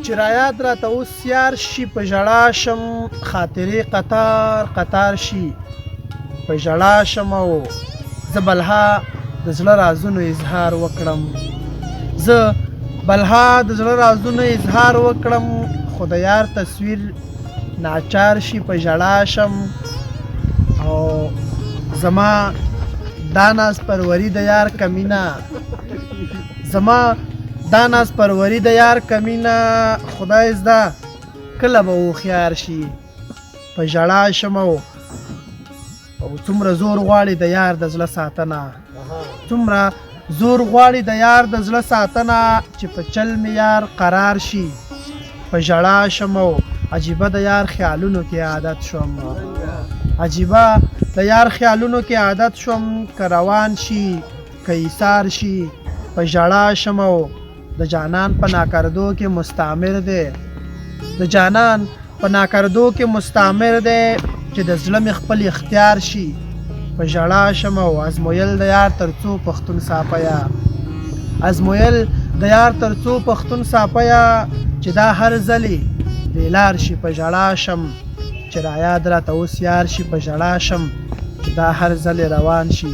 چې رایاد راته اوس یار شي په ژړا شم خاطرې قطار قطار شي په ژړا شم او زه بلها د زړه رازونو اظهار وکړم زه بلها د زړه رازونو اظهار وکړم خو د یار تصویر ناچار شي په ژړا شم او زما دا ناز پروری د یار کمینا زما دا ناز پروری د یار کمینا خدای زده کله به هوښیار شي په ژړا شم او څومره زور غواړي د یار د زړه ساتنه څومره زور غواړي د یار د زړه ساتنه چې په چل مې یار قرار شي په ژړا شم او عجیبه د یار خیالونو کې عادت شوم عجیبه د یار خیالونو کې عادت شوم که روان شي که ایثار شي په ژړا شم او د جانان په ناکردو کې مستعمر دی د جانان په ناکردو کې مستعمر دی چې د زړه مې خپل اختیار شي په ژړا شم او ازمویل د یار تر څو پښتون ساپیا ازمویل د یار تر څو پښتون ساپیا چې دا هر ځلې بیلار شي په ژړا شم چې رایاد راته اوس یار شي په ژړا شم چې دا هر ځلې روان شي